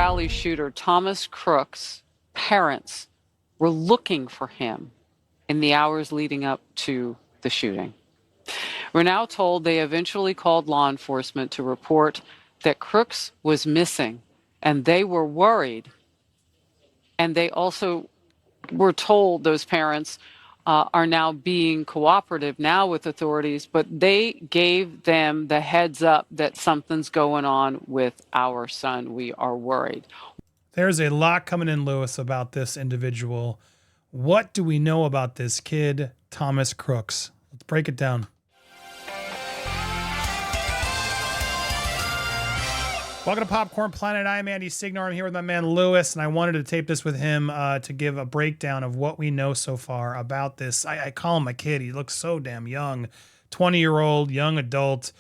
Valley shooter Thomas Crooks' parents were looking for him in the hours leading up to the shooting. We're now told they eventually called law enforcement to report that Crooks was missing, and they were worried. And they also were told, those parents are now being cooperative now with authorities, but they gave them the heads up that something's going on with our son. We are worried. There's a lot coming in, Lewis, about this individual. What do we know about this kid, Thomas Crooks? Let's break it down. Welcome to Popcorn Planet. I'm Andy Signore. I'm here with my man Lewis, and I wanted to tape this with him to give a breakdown of what we know so far about this. I call him a kid. He looks so damn young. 20-year-old, young adult,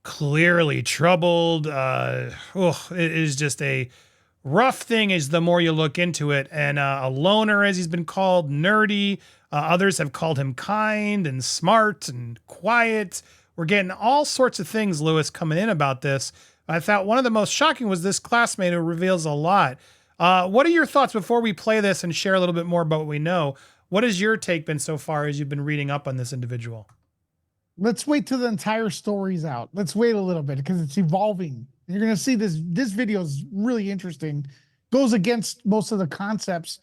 clearly troubled. It is just a rough thing as the more you look into it. And a loner, as he's been called, nerdy. Others have called him kind and smart and quiet. We're getting all sorts of things, Lewis, coming in about this. I thought one of the most shocking was this classmate who reveals a lot. What are your thoughts before we play this and share a little bit more about what we know? What has your take been so far as you've been reading up on this individual? Let's wait till the entire story's out. Let's wait a little bit because it's evolving. You're going to see this video is really interesting. Goes against most of the concepts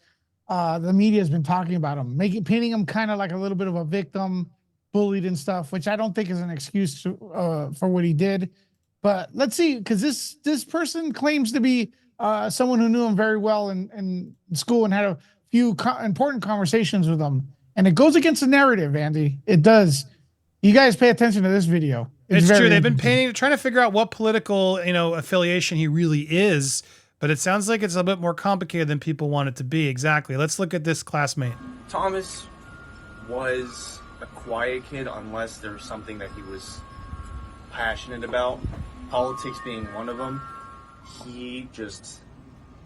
the media has been talking about him, painting him kind of like a little bit of a victim, bullied and stuff, which I don't think is an excuse for what he did. But let's see, because this person claims to be someone who knew him very well in school and had a few important conversations with him. And it goes against the narrative, Andy. It does. You guys pay attention to this video. It's true. They've been trying to figure out what political, affiliation he really is. But it sounds like it's a bit more complicated than people want it to be. Exactly. Let's look at this classmate. Thomas was a quiet kid unless there was something that he was passionate about, politics being one of them. He just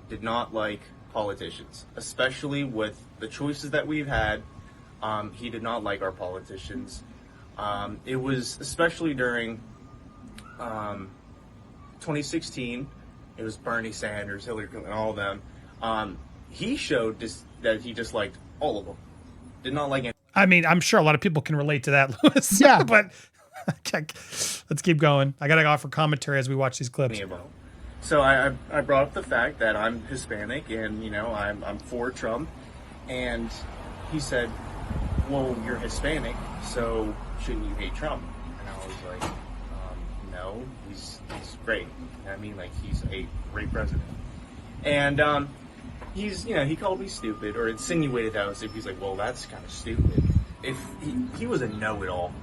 did not like politicians, especially with the choices that we've had. He did not like our politicians. It was especially during 2016. It was Bernie Sanders, Hillary Clinton, all of them. He showed that he disliked all of them. Did not like any. I mean, I'm sure a lot of people can relate to that, Lewis. Yeah, but let's keep going. I got to offer commentary as we watch these clips. So I brought up the fact that I'm Hispanic and, I'm for Trump. And he said, well, you're Hispanic, so shouldn't you hate Trump? And I was like, no, he's great. I mean, like, he's a great president. And he called me stupid, or insinuated that. He's like, well, that's kind of stupid. If he was a know-it-all.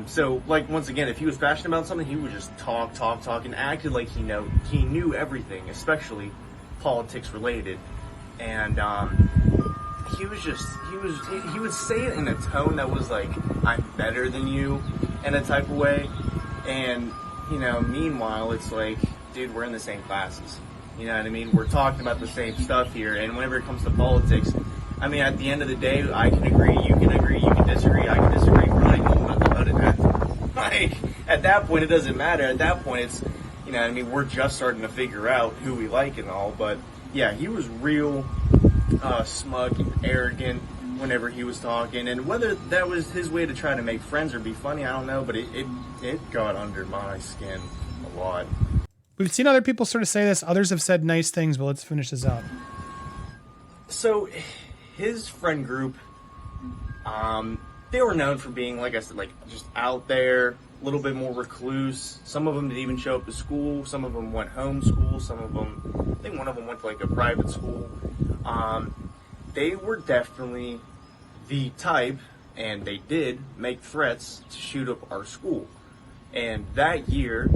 So, like, once again, if he was passionate about something, he would just talk, and acted like he knew everything, especially politics related. And he would say it in a tone that was like, I'm better than you, in a type of way. And, meanwhile, it's like, dude, we're in the same classes. You know what I mean? We're talking about the same stuff here. And whenever it comes to politics, I mean, at the end of the day, I can agree, you can disagree, I can disagree. We're not even about to vote it out. Like, at that point, it doesn't matter. At that point, it's, we're just starting to figure out who we like and all. But, yeah, he was real smug and arrogant whenever he was talking. And whether that was his way to try to make friends or be funny, I don't know. But it got under my skin a lot. We've seen other people sort of say this. Others have said nice things, but let's finish this out. So, his friend group, they were known for being, like I said, like, just out there, a little bit more recluse. Some of them didn't even show up to school. Some of them went homeschool. Some of them, I think one of them went to, like, a private school. They were definitely the type, and they did make threats to shoot up our school. And that year,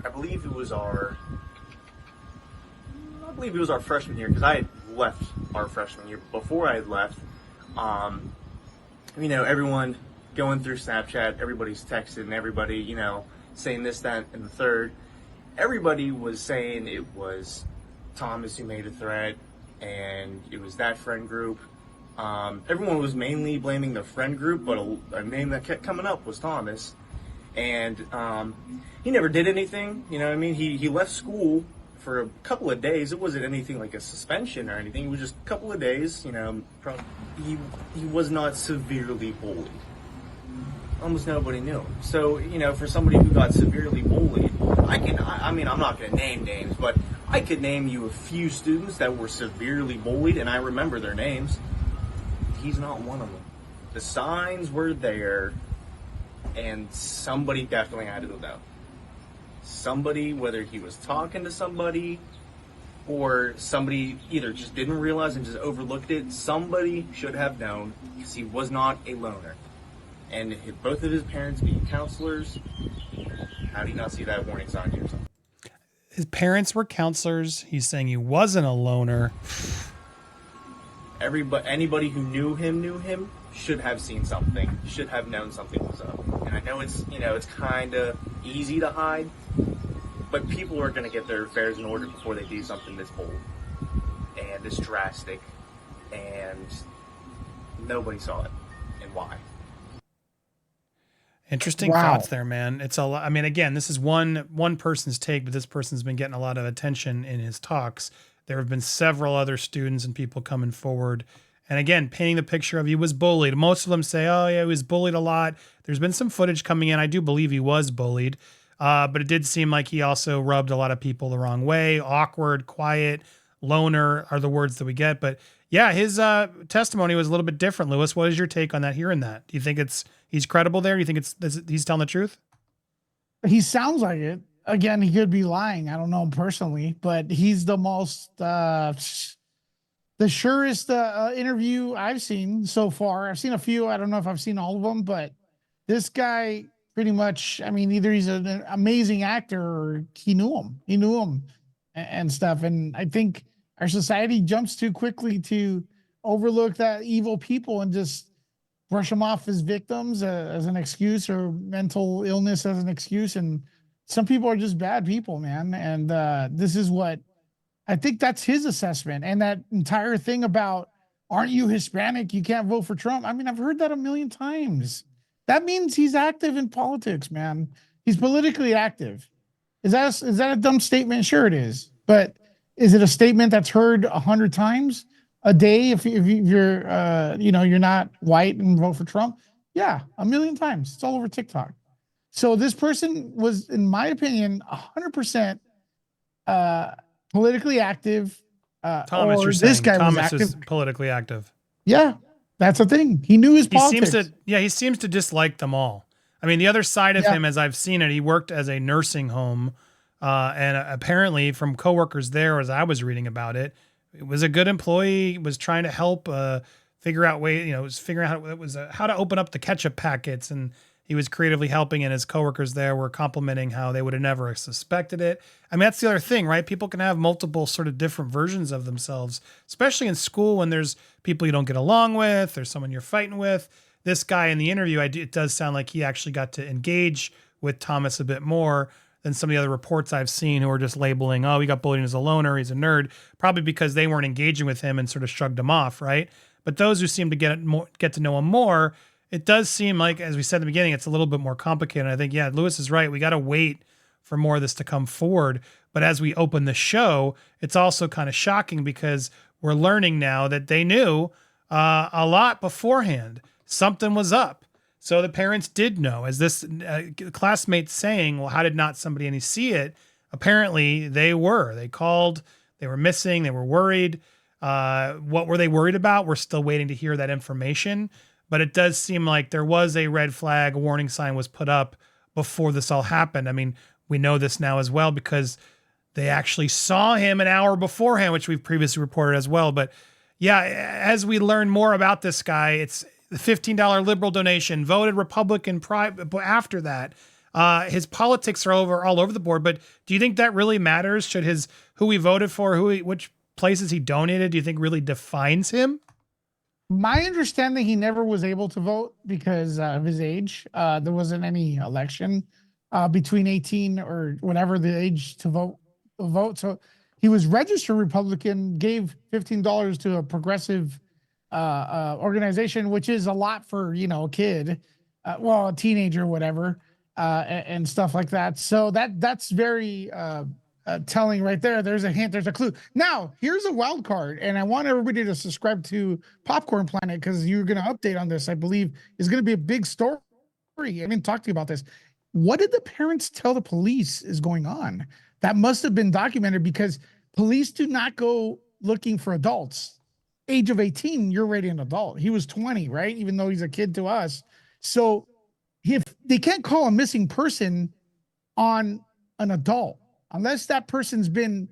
I believe it was our freshman year, because I had left our freshman year. Before I had left, everyone going through Snapchat, everybody's texting, everybody, saying this, that, and the third. Everybody was saying it was Thomas who made a threat, and it was that friend group. Everyone was mainly blaming the friend group, but a name that kept coming up was Thomas. And he never did anything, He left school for a couple of days. It wasn't anything like a suspension or anything. It was just a couple of days. You know, he was not severely bullied. Almost nobody knew him. So, you know, for somebody who got severely bullied, I mean, I'm not going to name names, but I could name you a few students that were severely bullied, and I remember their names. He's not one of them. The signs were there, and somebody definitely had to know. Somebody, whether he was talking to somebody, or somebody either just didn't realize and just overlooked it, somebody should have known, because he was not a loner. And both of his parents being counselors, how do you not see that warning sign to yourself? His parents were counselors. He's saying he wasn't a loner. Anybody who knew him should have seen something, should have known something was up. And I know it's, you know, it's kind of easy to hide, but people are going to get their affairs in order before they do something this bold and this drastic, and nobody saw it. And why? Interesting thoughts there, man. It's a lot. I mean, again, this is one person's take, but this person's been getting a lot of attention in his talks. There have been several other students and people coming forward. And again, painting the picture of he was bullied. Most of them say, oh yeah, he was bullied a lot. There's been some footage coming in. I do believe he was bullied. But it did seem like he also rubbed a lot of people the wrong way. Awkward, quiet, loner are the words that we get. But yeah, his testimony was a little bit different. Lewis, what is your take on that, hearing that? Do you think he's credible there? Do you think he's telling the truth? He sounds like it. Again, he could be lying. I don't know him personally, but he's the most, the surest interview I've seen so far. I've seen a few. I don't know if I've seen all of them, but this guy pretty much, I mean, either he's an amazing actor or he knew him and stuff. And I think our society jumps too quickly to overlook that evil people and just brush them off as victims as an excuse, or mental illness as an excuse. And some people are just bad people, man. And this is what I think that's his assessment. And that entire thing about, aren't you Hispanic? You can't vote for Trump. I mean, I've heard that a million times. That means he's active in politics, man. He's politically active. Is that a dumb statement? Sure it is. But is it a statement that's heard 100 times a day if you're you're not white and vote for Trump? Yeah, a million times. It's all over TikTok. So this person was, in my opinion, 100% politically active. Thomas, you're saying this guy Thomas was politically active. Yeah, that's the thing. He knew his politics. He seems to dislike them all. I mean, the other side of him, as I've seen it, he worked as a nursing home. And apparently from coworkers there, as I was reading about it, it was a good employee, was trying to help figure out was figuring out how to open up the ketchup packets, and he was creatively helping, and his coworkers there were complimenting how they would have never suspected it. I mean, that's the other thing, right? People can have multiple sort of different versions of themselves, especially in school when there's people you don't get along with, there's someone you're fighting with. This guy in the interview, it does sound like he actually got to engage with Thomas a bit more than some of the other reports I've seen who are just labeling, oh, he got bullied as a loner, he's a nerd, probably because they weren't engaging with him and sort of shrugged him off, right? But those who seem to get to know him more, it does seem like, as we said in the beginning, it's a little bit more complicated. I think, yeah, Lewis is right. We got to wait for more of this to come forward. But as we open the show, it's also kind of shocking because we're learning now that they knew a lot beforehand. Something was up. So the parents did know. As this classmate saying, well, how did not somebody see it? Apparently they were. They called, they were missing, they were worried. What were they worried about? We're still waiting to hear that information. But it does seem like there was a red flag, a warning sign was put up before this all happened. I mean, we know this now as well because they actually saw him an hour beforehand, which we've previously reported as well. But yeah, as we learn more about this guy, it's the $15 liberal donation, voted Republican after that. His politics are all over the board. But do you think that really matters? Should who he voted for, which places he donated, do you think really defines him? My understanding, he never was able to vote because of his age. There wasn't any election between 18 or whatever the age to vote. So he was registered Republican, gave $15 to a progressive organization, which is a lot for, a kid, a teenager, whatever, and stuff like that. So that's very telling right there. There's a hint. There's a clue. Now, here's a wild card, and I want everybody to subscribe to Popcorn Planet because you're going to update on this. I believe is going to be a big story. I didn't talk to you about this. What did the parents tell the police is going on? That must have been documented because police do not go looking for adults. Age of 18, you're already an adult. He was 20, right? Even though he's a kid to us. So if they can't call a missing person on an adult, unless that person's been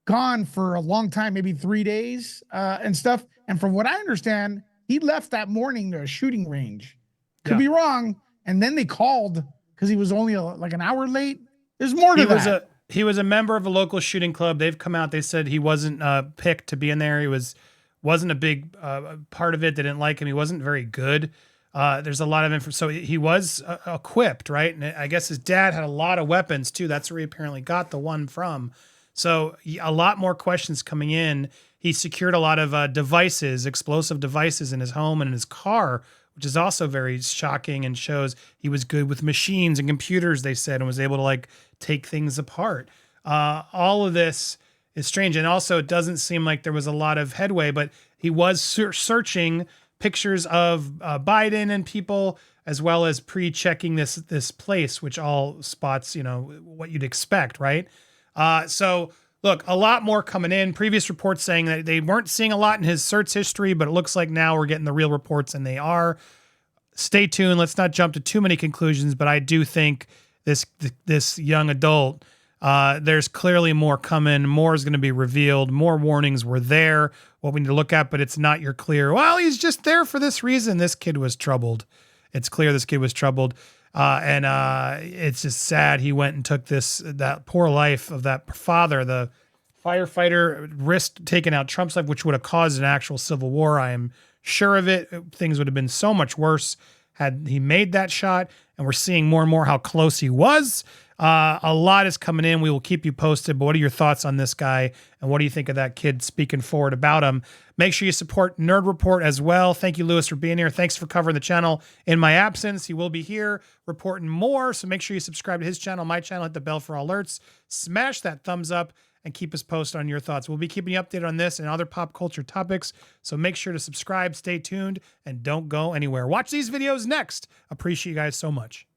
gone for a long time, maybe 3 days and stuff. And from what I understand, he left that morning to a shooting range. Could be wrong. And then they called because he was only like an hour late. There's more to that. He was a member of a local shooting club. They've come out. They said he wasn't picked to be in there. He wasn't a big part of it. They didn't like him. He wasn't very good. There's a lot of info. So he was equipped, right? And I guess his dad had a lot of weapons too. That's where he apparently got the one from. So a lot more questions coming in. He secured a lot of devices, explosive devices in his home and in his car, which is also very shocking and shows he was good with machines and computers, they said, and was able to like take things apart. All of this is strange. And also it doesn't seem like there was a lot of headway, but he was searching pictures of Biden and people, as well as pre-checking this place, which all spots, what you'd expect, right? So look, a lot more coming in. Previous reports saying that they weren't seeing a lot in his search history, but it looks like now we're getting the real reports, and they are. Stay tuned. Let's not jump to too many conclusions, but I do think this young adult, there's clearly more coming. More is going to be revealed. More warnings were there. What we need to look at, but it's not your clear, well, he's just there for this reason. This kid was troubled. It's clear this kid was troubled. And it's just sad he went and took that poor life of that father, the firefighter, risked taking out Trump's life, which would have caused an actual civil war. I am sure of it. Things would have been so much worse had he made that shot. And we're seeing more and more how close he was. A lot is coming in. We will keep you posted. But what are your thoughts on this guy? And what do you think of that kid speaking forward about him? Make sure you support Nerd Report as well. Thank you, Lewis, for being here. Thanks for covering the channel in my absence. He will be here reporting more. So make sure you subscribe to his channel, my channel, hit the bell for alerts, smash that thumbs up, and keep us posted on your thoughts. We'll be keeping you updated on this and other pop culture topics. So make sure to subscribe, stay tuned, and don't go anywhere. Watch these videos next. Appreciate you guys so much.